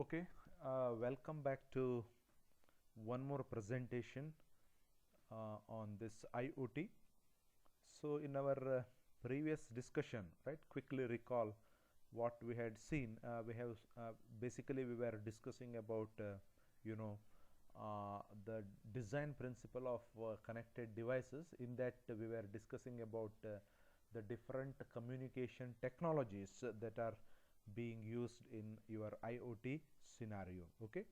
Okay, welcome back to one more presentation on this IoT. So, in our previous discussion, right, quickly recall what we had seen. We have basically we were discussing about you know the design principle of connected devices. In that, we were discussing about the different communication technologies that are being used in your IoT scenario. Okay,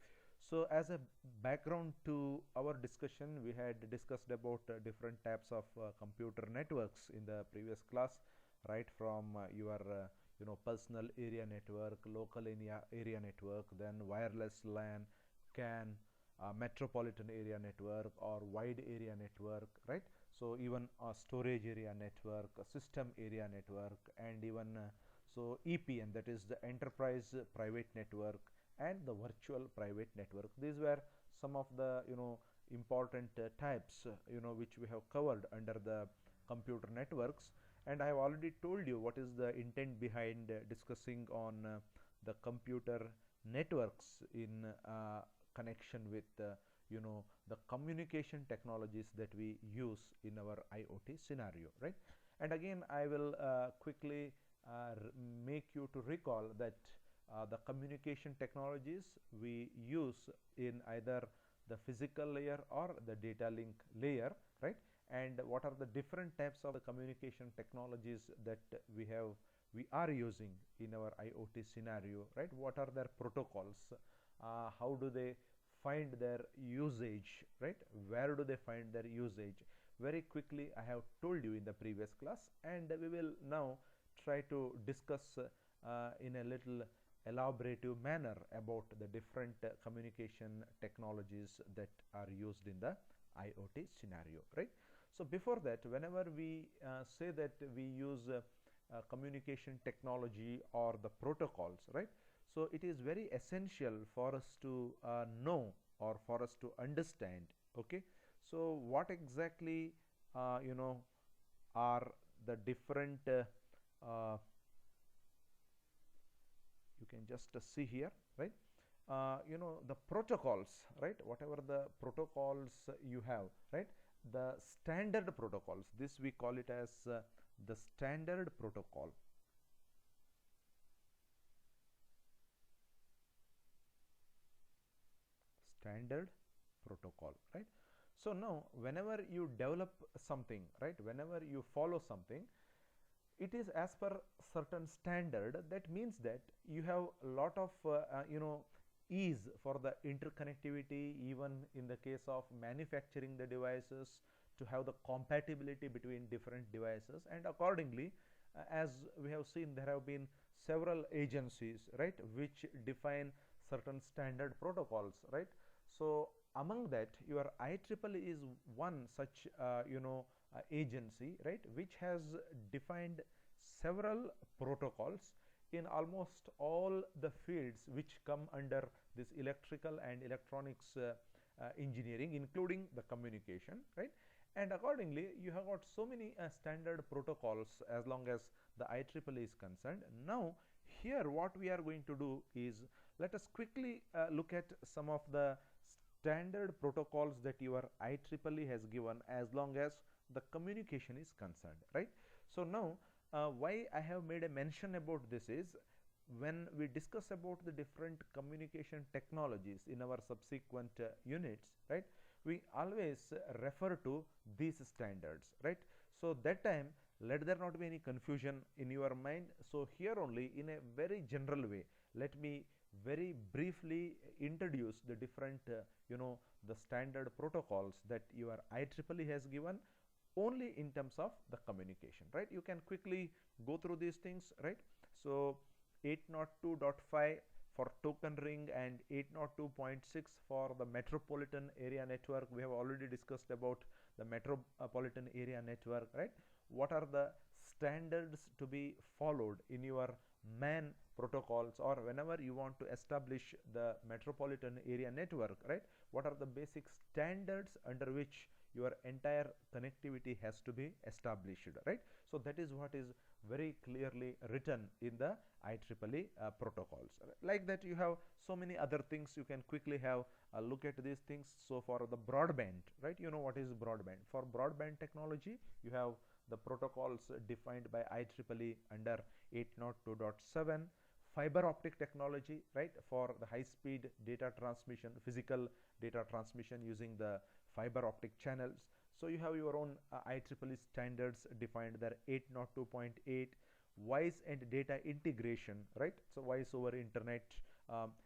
so as a background to our discussion, we had discussed about different types of computer networks in the previous class, right from your personal area network, local area network, then wireless LAN, CAN, metropolitan area network or wide area network, right? So even a storage area network, a system area network, and even so EPN, that is the enterprise private network, and the virtual private network. These were some of the important types which we have covered under the computer networks. And I have already told you what is the intent behind discussing on the computer networks in connection with the communication technologies that we use in our IoT scenario, right? And again, I will quickly make you to recall that the communication technologies we use in either the physical layer or the data link layer, right? And what are the different types of the communication technologies that we are using in our IoT scenario, right? What are their protocols? How do they find their usage, right? Where do they find their usage? Very quickly, I have told you in the previous class, and we will now try to discuss in a little elaborative manner about the different communication technologies that are used in the IoT scenario, right? So before that, whenever we say that we use communication technology or the protocols, right? So it is very essential for us to know or for us to understand. Okay, so what exactly are the different you can just see here, right? The protocols, right? Whatever the protocols you have, right? The standard protocols, this we call it as the standard protocol. Standard protocol, right? So now whenever you develop something, right, whenever you follow something, it is as per certain standard. That means that you have a lot of ease for the interconnectivity, even in the case of manufacturing the devices, to have the compatibility between different devices. And accordingly, as we have seen, there have been several agencies, right, which define certain standard protocols, right? So among that, your IEEE is one such agency, right, which has defined several protocols in almost all the fields which come under this electrical and electronics engineering, including the communication, right? And accordingly, you have got so many standard protocols as long as the IEEE is concerned. Now here what we are going to do is, let us quickly look at some of the standard protocols that your IEEE has given as long as the communication is concerned, right? So now why I have made a mention about this is, when we discuss about the different communication technologies in our subsequent units, right, we always refer to these standards, right? So that time, let there not be any confusion in your mind. So here only, in a very general way, let me very briefly introduce the different the standard protocols that your IEEE has given only in terms of the communication, right? You can quickly go through these things, right? So 802.5 for token ring and 802.6 for the metropolitan area network. We have already discussed about the metropolitan area network, right? What are the standards to be followed in your MAN protocols, or whenever you want to establish the metropolitan area network, right? What are the basic standards under which your entire connectivity has to be established, right? So that is what is very clearly written in the IEEE protocols. Like that, you have so many other things. You can quickly have a look at these things. So for the broadband, right, you know what is broadband. For broadband technology, you have the protocols defined by IEEE under 802.7. Fiber optic technology, right, for the high speed data transmission, physical data transmission using the fiber optic channels. So you have your own IEEE standards defined there, 802.8. voice and data integration, right, so voice over internet,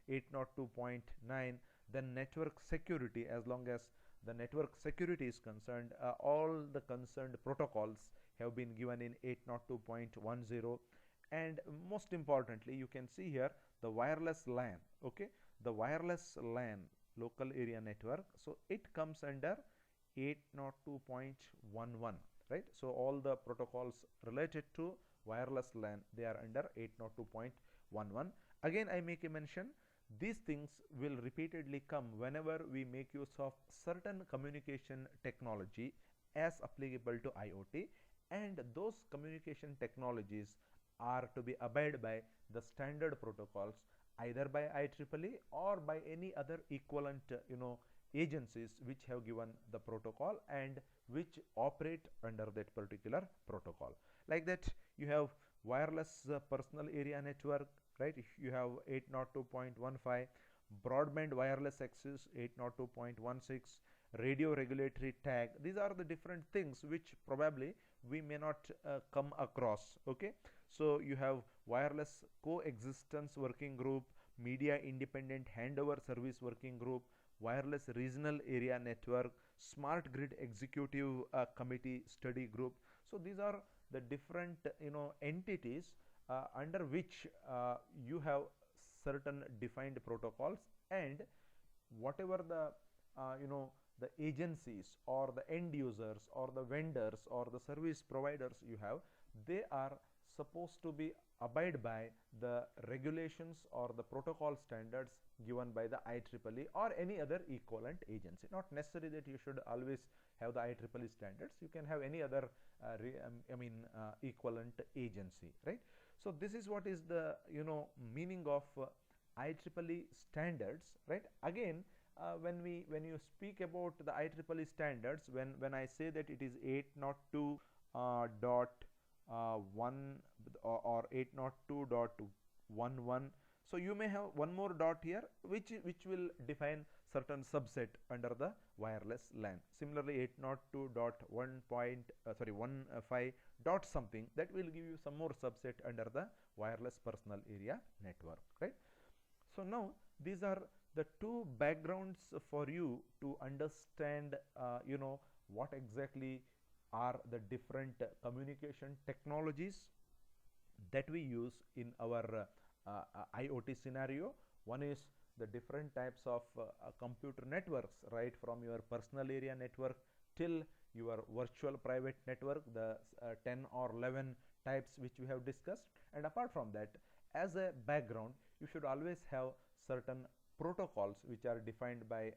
802.9. then network security, as long as the network security is concerned, all the concerned protocols have been given in 802.10. and most importantly, you can see here the wireless LAN. Okay, the wireless LAN, local area network, so it comes under 802.11, right. So all the protocols related to wireless LAN, they are under 802.11. again, I make a mention, these things will repeatedly come whenever we make use of certain communication technology as applicable to IoT, and those communication technologies are to be abide by the standard protocols either by IEEE or by any other equivalent agencies which have given the protocol and which operate under that particular protocol. Like that, you have wireless personal area network, right, you have 802.15. broadband wireless access 802.16. radio regulatory tag. These are the different things which probably we may not come across. Okay, so you have wireless coexistence working group, media independent handover service working group, wireless regional area network, smart grid executive committee study group. So these are the different entities under which you have certain defined protocols, and whatever the the agencies or the end users or the vendors or the service providers you have, they are supposed to be abide by the regulations or the protocol standards given by the IEEE or any other equivalent agency. Not necessary that you should always have the IEEE standards, you can have any other equivalent agency, right. So this is what is the meaning of IEEE standards, right. Again, when you speak about the IEEE standards, when I say that it is 802 dot 1 or 802.11, so you may have one more dot here which will define certain subset under the wireless LAN. Similarly, 802.1.15 dot something, that will give you some more subset under the wireless personal area network, right. So now these are the two backgrounds for you to understand what exactly are the different communication technologies that we use in our IoT scenario. One is the different types of computer networks, right, from your personal area network till your virtual private network, the 10 or 11 types which we have discussed. And apart from that, as a background, you should always have certain protocols which are defined by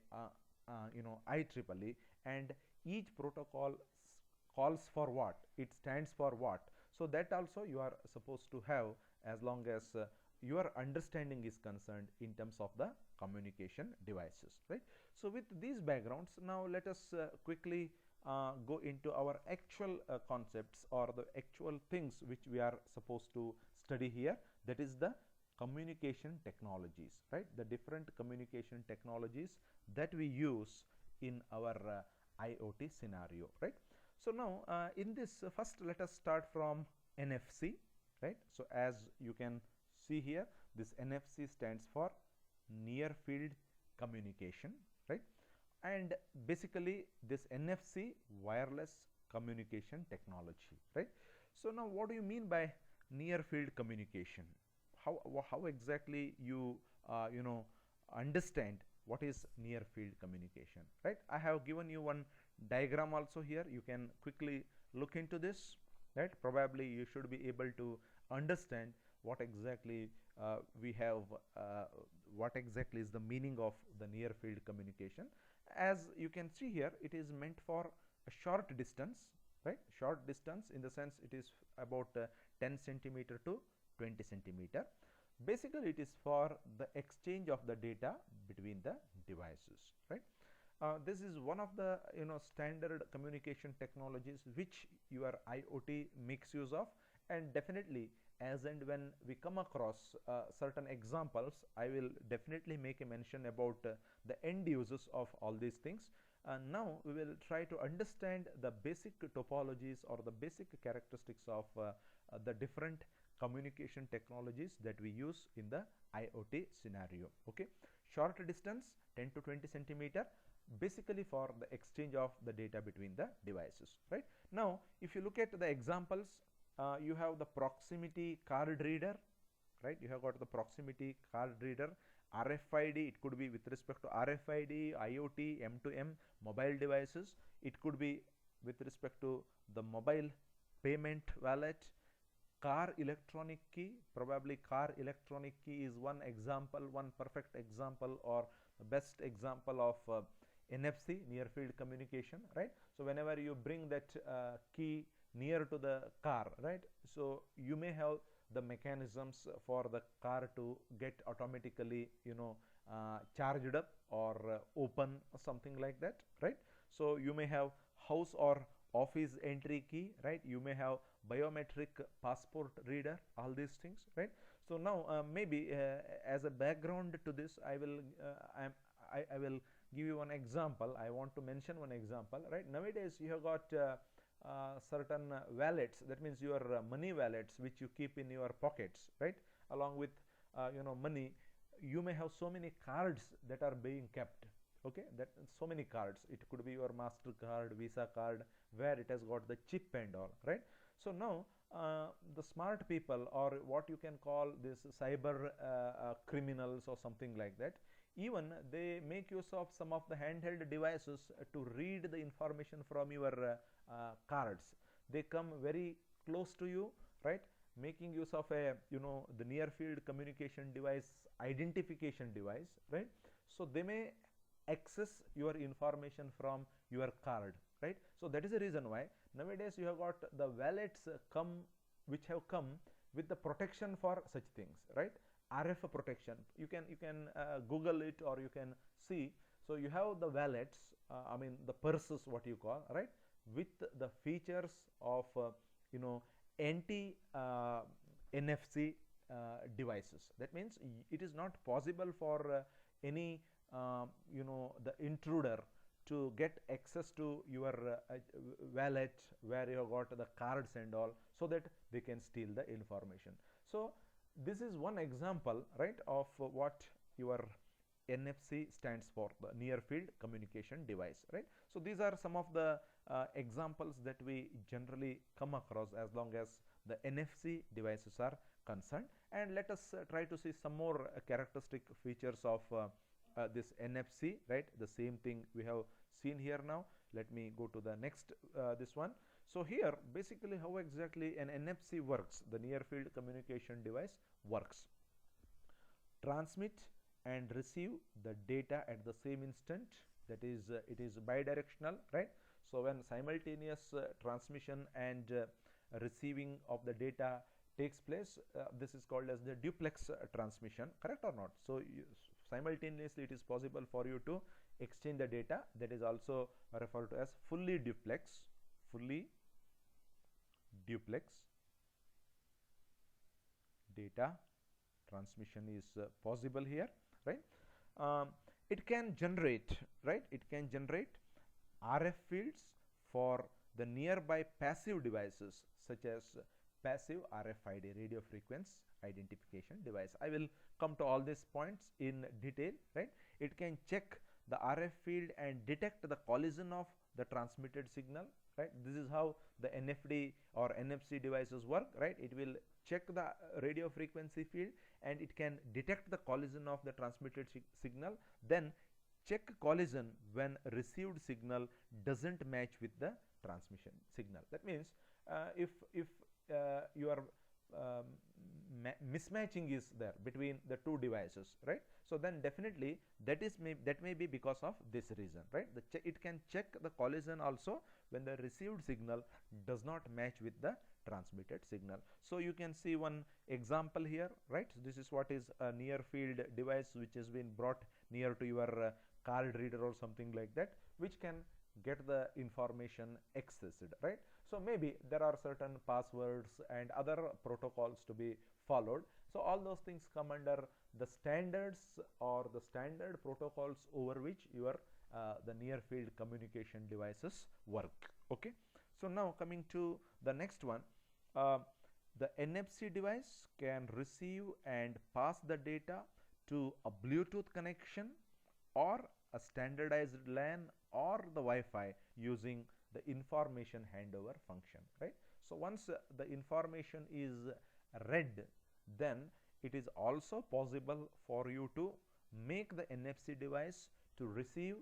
IEEE, and each protocol calls for what, it stands for what. So that also you are supposed to have, as long as your understanding is concerned in terms of the communication devices, right. So with these backgrounds, now let us quickly go into our actual concepts or the actual things which we are supposed to study here, that is the communication technologies, right, the different communication technologies that we use in our IoT scenario, right. So now in this, first let us start from NFC, right. So as you can see here, this NFC stands for near field communication, right, and basically this NFC, wireless communication technology, right. So now what do you mean by near field communication? How exactly you understand what is near field communication, right. I have given you one diagram also here, you can quickly look into this, right. Probably you should be able to understand what exactly we have, what exactly is the meaning of the near field communication. As you can see here, it is meant for a short distance, right, short distance in the sense it is about 10 centimeter to 20 centimeter. Basically, it is for the exchange of the data between the devices, right? This is one of the standard communication technologies which your IoT makes use of, and definitely as and when we come across certain examples, I will definitely make a mention about the end uses of all these things. Now we will try to understand the basic topologies or the basic characteristics of the different communication technologies that we use in the IoT scenario. Okay, short distance 10 to 20 centimeter, basically for the exchange of the data between the devices, right? Now if you look at the examples, you have the proximity card reader, right? You have got the proximity card reader, RFID, it could be with respect to RFID, IoT, M2M, mobile devices. It could be with respect to the mobile payment wallet, car electronic key. Probably car electronic key is one example, one perfect example or the best example of NFC, near field communication, right? So whenever you bring that key near to the car, right, so you may have the mechanisms for the car to get automatically charged up or open or something like that, right? So you may have house or office entry key, right? You may have biometric passport reader, all these things, right? So now maybe as a background to this, I will give you one example. I want to mention one example, right? Nowadays you have got certain wallets, that means your money wallets which you keep in your pockets, right? Along with money, you may have so many cards that are being kept. Okay, that so many cards, it could be your MasterCard, Visa card, where it has got the chip and all, right? So now the smart people, or what you can call this cyber criminals or something like that, even they make use of some of the handheld devices to read the information from your cards. They come very close to you, right, making use of a the near field communication device, identification device, right? So they may access your information from your card, right? So that is the reason why nowadays you have got the wallets which have come with the protection for such things, right? RF protection, you can Google it, or you can see. So you have the wallets, I mean the purses, what you call, right, with the features of anti NFC devices. That means it is not possible for any the intruder to get access to your wallet where you have got the cards and all, so that they can steal the information. So this is one example, right, of what your NFC stands for, the near field communication device, right? So these are some of the examples that we generally come across as long as the NFC devices are concerned. And let us try to see some more characteristic features of this NFC, right? The same thing we have seen here. Now let me go to the next this one. So here basically how exactly an NFC works, the near field communication device works. Transmit and receive the data at the same instant, that is it is bidirectional, right? So when simultaneous transmission and receiving of the data takes place, this is called as the duplex transmission, correct or not? So simultaneously it is possible for you to exchange the data, that is also referred to as fully duplex data transmission is possible here, right? It can generate, right, it can generate RF fields for the nearby passive devices such as passive RFID, radio frequency identification device. I will come to all these points in detail, right? It can check the RF field and detect the collision of the transmitted signal, right? This is how the NFD or NFC devices work, right? It will check the radio frequency field and it can detect the collision of the transmitted signal, then check collision when received signal doesn't match with the transmission signal. That means if your mismatching is there between the two devices, right? So then definitely that may be because of this reason, right? It can check the collision also when the received signal does not match with the transmitted signal. So you can see one example here, right? So this is what is a near field device which has been brought near to your card reader or something like that, which can get the information accessed, right? So maybe there are certain passwords and other protocols to be followed. So all those things come under the standards or the standard protocols over which your the near field communication devices work. Okay, so now coming to the next one, the NFC device can receive and pass the data to a Bluetooth connection or a standardized LAN or the Wi-Fi using the information handover function, right? So once the information is read, then it is also possible for you to make the NFC device to receive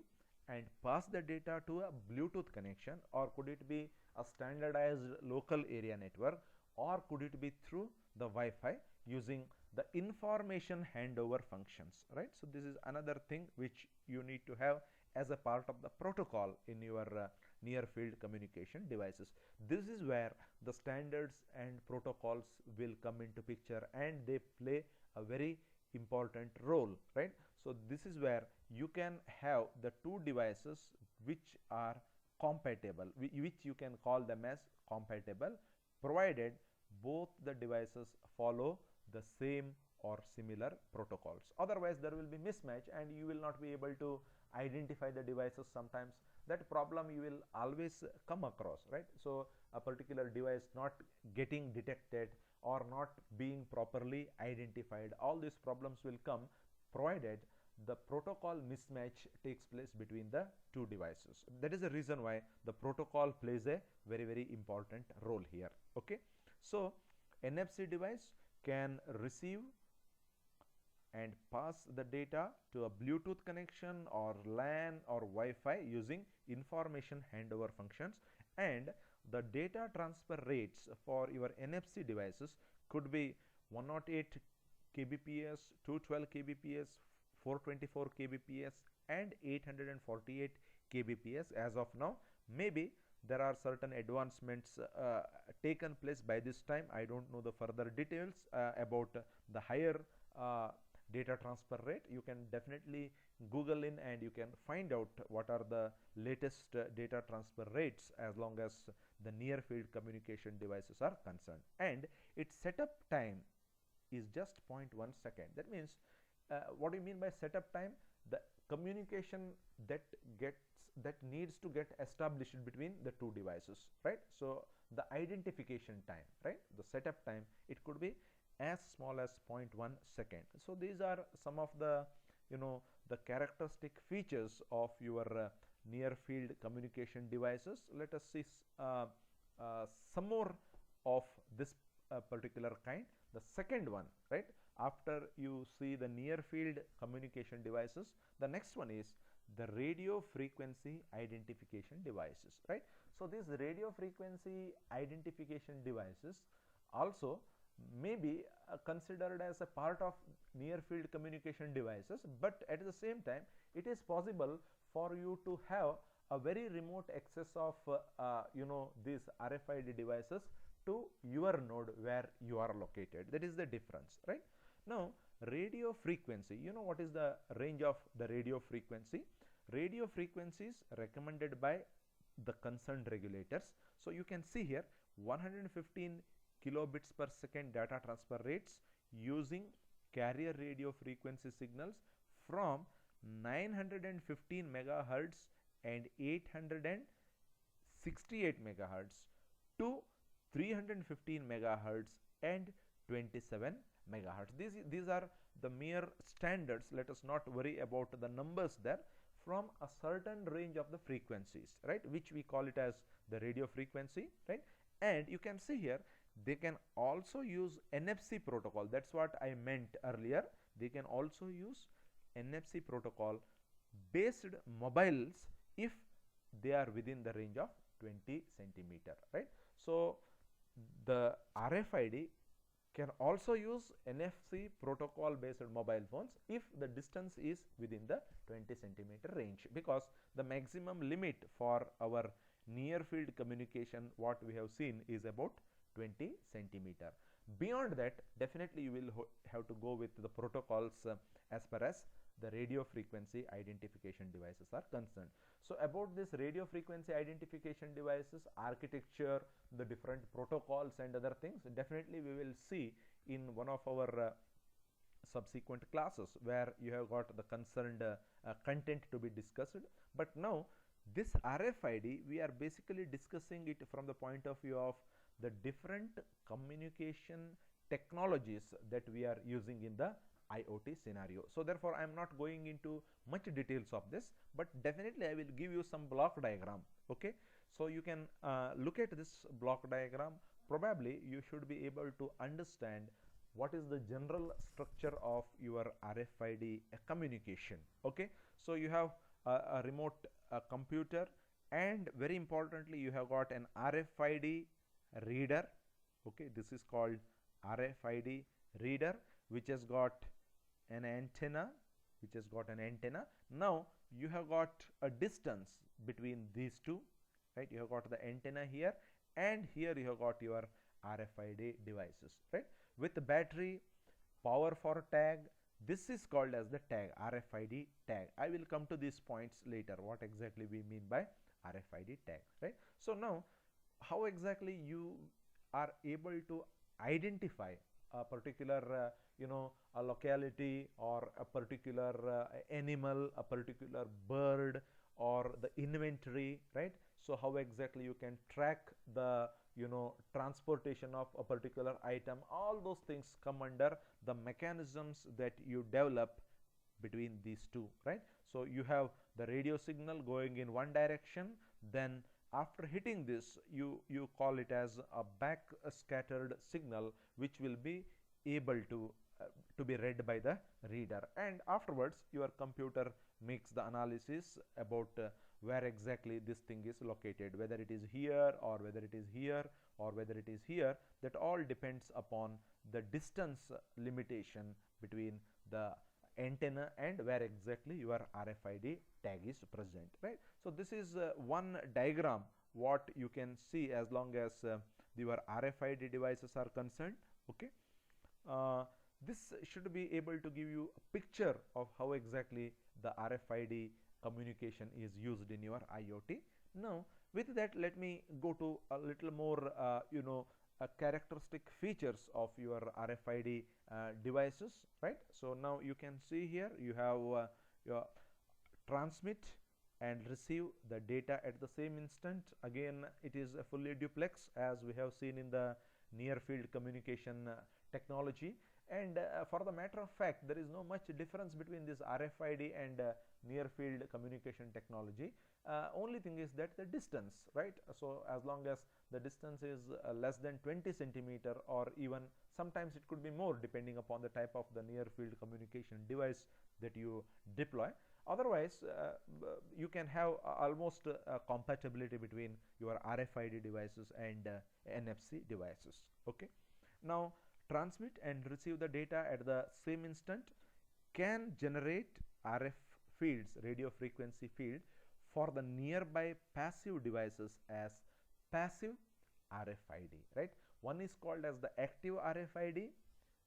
and pass the data to a Bluetooth connection, or could it be a standardized local area network, or could it be through the Wi-Fi using the information handover functions, right? So this is another thing which you need to have as a part of the protocol in your near field communication devices. This is where the standards and protocols will come into picture, and they play a very important role, right? So this is where you can have the two devices which are compatible, which you can call them as compatible, provided both the devices follow the same or similar protocols. Otherwise there will be mismatch and you will not be able to identify the devices. Sometimes that problem you will always come across, right? So a particular device not getting detected or not being properly identified, all these problems will come provided the protocol mismatch takes place between the two devices. That is the reason why the protocol plays a very important role here. Okay, so NFC device can receive and pass the data to a Bluetooth connection or LAN or Wi-Fi using information handover functions, and the data transfer rates for your NFC devices could be 108 kbps, 212 kbps, 424 kbps and 848 kbps as of now. Maybe there are certain advancements taken place by this time. I don't know the further details about the higher data transfer rate. You can definitely Google in and you can find out what are the latest data transfer rates as long as the near field communication devices are concerned, and its setup time is just 0.1 second. That means what do you mean by setup time? The communication that needs to get established between the two devices, right? So the identification time, right, the setup time, it could be as small as 0.1 second. So these are some of the the characteristic features of your near field communication devices. Let us see some more of this particular kind. The second one, right, after you see the near field communication devices, the next one is the radio frequency identification devices, right? So these radio frequency identification devices also may be considered as a part of near field communication devices, but at the same time it is possible for you to have a very remote access of these RFID devices to your node where you are located. That is the difference, right? Now radio frequency, what is the range of the radio frequency? Radio frequencies recommended by the concerned regulators. So you can see here 115 kilobits per second data transfer rates using carrier radio frequency signals from 915 megahertz and 868 megahertz to 315 megahertz and 27 megahertz. These are the mere standards. Let us not worry about the numbers there. From a certain range of the frequencies, right, which we call it as the radio frequency, right? And you can see here they can also use NFC protocol. That's what I meant earlier. They can also use NFC protocol based mobiles if they are within the range of 20 centimeter, right? So the RFID can also use NFC protocol based mobile phones if the distance is within the 20 centimeter range, because the maximum limit for our near field communication what we have seen is about 20 centimeter. Beyond that, definitely you will have to go with the protocols as far as the radio frequency identification devices are concerned. So about this radio frequency identification devices architecture, the different protocols and other things, definitely we will see in one of our subsequent classes where you have got the concerned content to be discussed. But now this RFID, we are basically discussing it from the point of view of the different communication technologies that we are using in the IoT scenario. So therefore I am not going into much details of this, but definitely I will give you some block diagram. Okay, so you can look at this block diagram. Probably you should be able to understand what is the general structure of your RFID communication. Okay, so you have a remote computer, and very importantly you have got an RFID reader. Okay, this is called RFID reader, which has got an antenna, Now you have got a distance between these two, right? You have got the antenna here, and here you have got your RFID devices, right? With the battery, power for tag, this is called as the tag, RFID tag. I will come to these points later, what exactly we mean by RFID tag, right? So now how exactly you are able to identify a particular a locality or a particular animal, a particular bird, or the inventory, right? So how exactly you can track the transportation of a particular item, all those things come under the mechanisms that you develop between these two, right? So you have the radio signal going in one direction, then after hitting this you call it as a back scattered signal, which will be able to be read by the reader, and afterwards your computer makes the analysis about where exactly this thing is located, whether it is here or whether it is here or whether it is here. That all depends upon the distance limitation between the antenna and where exactly your RFID tag is present, right? So this is one diagram what you can see as long as your RFID devices are concerned. Okay, this should be able to give you a picture of how exactly the RFID communication is used in your IoT. Now with that, let me go to a little more characteristic features of your RFID devices, right? So now you can see here you have your transmit and receive the data at the same instant. Again, it is a fully duplex, as we have seen in the near field communication technology. And for the matter of fact, there is no much difference between this RFID and near field communication technology. Only thing is that the distance, right? So as long as the distance is less than 20 centimeter, or even sometimes it could be more depending upon the type of the near field communication device that you deploy. Otherwise you can have almost compatibility between your RFID devices and NFC devices. Okay, now transmit and receive the data at the same instant can generate RF fields, radio frequency field, for the nearby passive devices as passive RFID, right? One is called as the active RFID,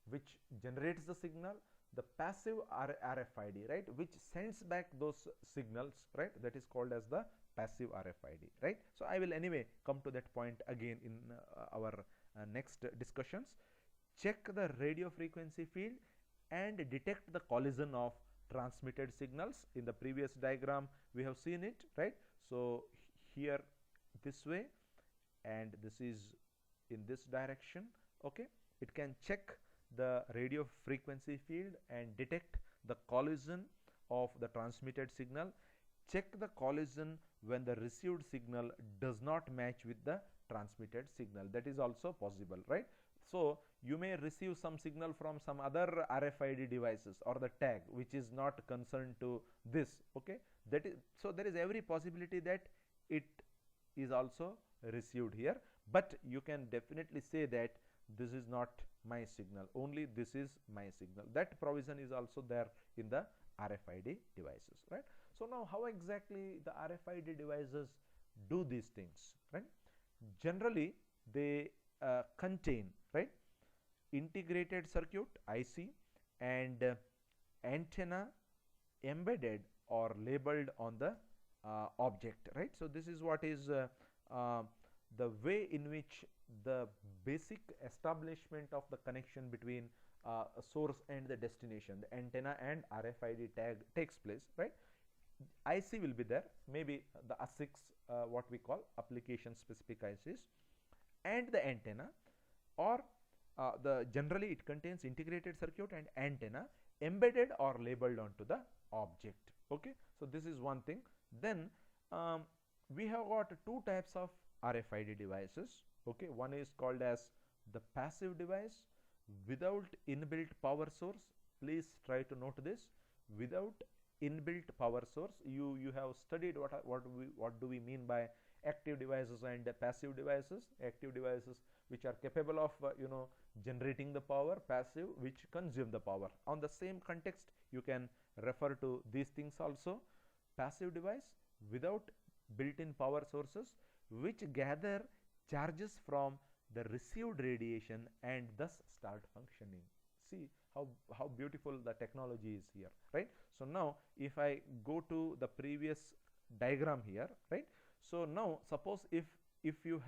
which generates the signal, the passive RFID, right, which sends back those signals, right? That is called as the passive RFID, right? So I will anyway come to that point again in our next discussions. Check the radio frequency field and detect the collision of transmitted signals. In the previous diagram we have seen it, right? So here this way, and this is in this direction. Okay, it can check the radio frequency field and detect the collision of the transmitted signal. Check the collision when the received signal does not match with the transmitted signal. That is also possible, right? So you may receive some signal from some other RFID devices or the tag which is not concerned to this. Okay, that is, so there is every possibility that it is also received here, but you can definitely say that this is not my signal, only this is my signal. That provision is also there in the RFID devices, right? So now how exactly the RFID devices do these things, right? Generally they contain, right, integrated circuit IC and antenna embedded or labeled on the object, right? So this is what is uh, the way in which the basic establishment of the connection between a source and the destination, the antenna and RFID tag takes place, right? IC will be there, maybe the ASICs, what we call application specific ICs, and the antenna, or the generally it contains integrated circuit and antenna embedded or labeled onto the object. Okay, so this is one thing. Then we have got two types of RFID devices. Okay, one is called as the passive device without inbuilt power source. Please try to note this: without inbuilt power source. You have studied what do we mean by active devices and passive devices. Active devices which are capable of generating the power, passive which consume the power. On the same context you can refer to these things also. Passive device without built-in power sources which gather charges from the received radiation and thus start functioning. See how beautiful the technology is here, right? So now if I go to the previous diagram here, right? So now suppose if you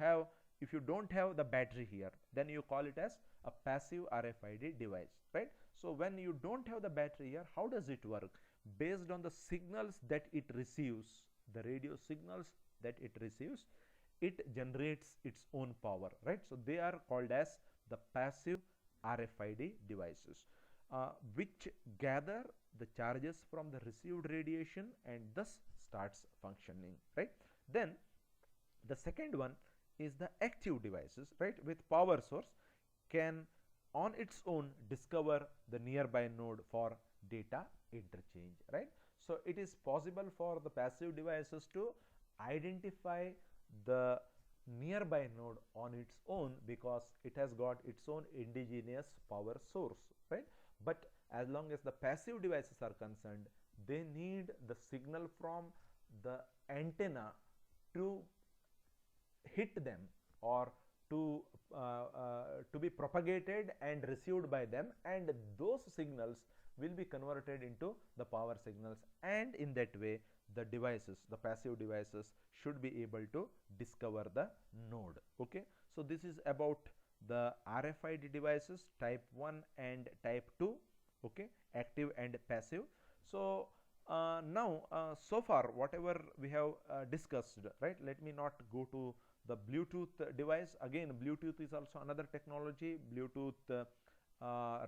don't have the battery here, then you call it as a passive RFID device, right? So when you don't have the battery here, how does it work? Based on the signals that it receives, the radio signals that it receives, it generates its own power, right? So they are called as the passive RFID devices, which gather the charges from the received radiation and thus starts functioning, right? Then the second one is the active devices, right, with power source, can on its own discover the nearby node for data interchange, right? So it is possible for the passive devices to identify the nearby node on its own because it has got its own indigenous power source, right? But as long as the passive devices are concerned, they need the signal from the antenna to hit them or to be propagated and received by them, and those signals will be converted into the power signals, and in that way the devices, the passive devices, should be able to discover the node. Okay, so this is about the RFID devices type 1 and type 2. Okay, active and passive. So now so far whatever we have discussed, right, let me not go to the Bluetooth device. Again, Bluetooth is also another technology. Bluetooth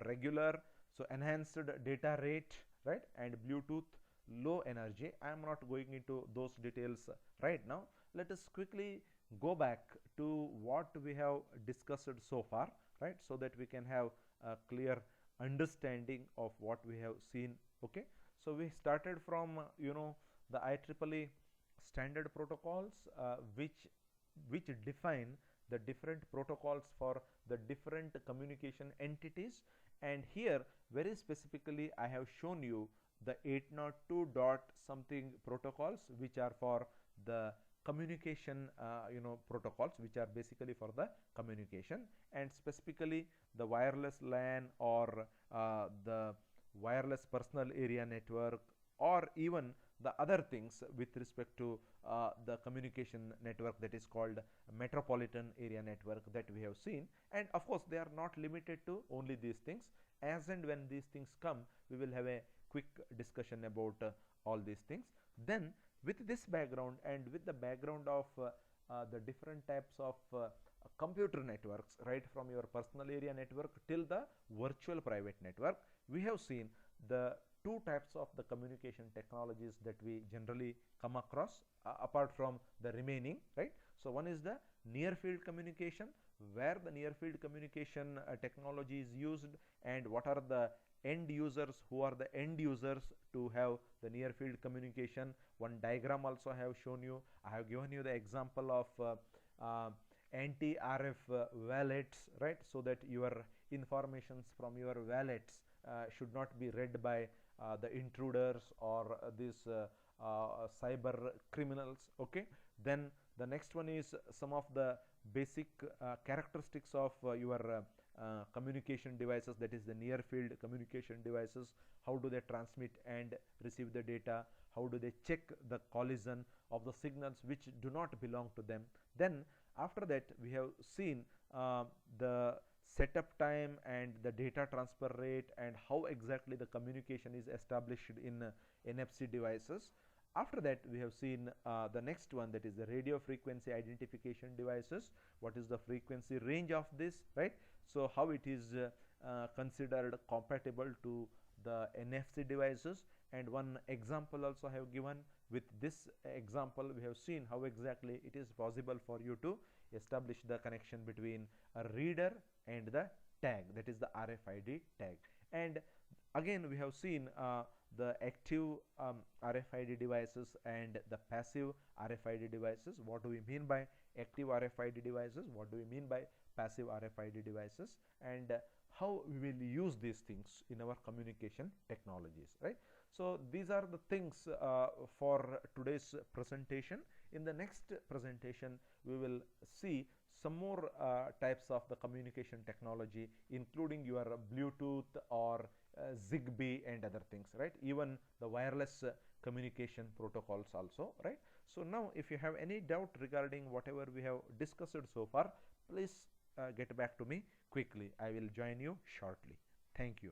regular, so enhanced data rate, right, and Bluetooth low energy. I am not going into those details right now. Let us quickly go back to what we have discussed so far, right, so that we can have a clear understanding of what we have seen. Okay, so we started from the IEEE standard protocols, which define the different protocols for the different communication entities, and here very specifically I have shown you the 802 dot something protocols, which are for the communication protocols, which are basically for the communication, and specifically the wireless LAN or the wireless personal area network, or even the other things with respect to the communication network that is called metropolitan area network that we have seen. And of course they are not limited to only these things. As and when these things come, we will have a quick discussion about all these things. Then with this background and with the background of the different types of computer networks, right from your personal area network till the virtual private network, we have seen the two types of the communication technologies that we generally come across, apart from the remaining, right? So one is the near field communication, where the near field communication technology is used, and what are the end users, who are the end users to have the near field communication. One diagram also I have shown you. I have given you the example of anti-RF wallets, right? So that your informations from your wallets should not be read by the intruders or these cyber criminals. Okay, then the next one is some of the basic characteristics of your communication devices, that is the near field communication devices. How do they transmit and receive the data? How do they check the collision of the signals which do not belong to them? Then after that we have seen the setup time and the data transfer rate and how exactly the communication is established in NFC devices. After that we have seen the next one, that is the radio frequency identification devices. What is the frequency range of this, right? So how it is considered compatible to the NFC devices, and one example also I have given. With this example we have seen how exactly it is possible for you to establish the connection between a reader and the tag, that is the RFID tag. And again we have seen the active RFID devices and the passive RFID devices. What do we mean by active RFID devices? What do we mean by passive RFID devices? And how we will use these things in our communication technologies, right? So these are the things for today's presentation. In the next presentation we will see some more types of the communication technology, including your Bluetooth or Zigbee and other things, right? Even the wireless communication protocols also, right? So now if you have any doubt regarding whatever we have discussed so far, please get back to me quickly. I will join you shortly. Thank you.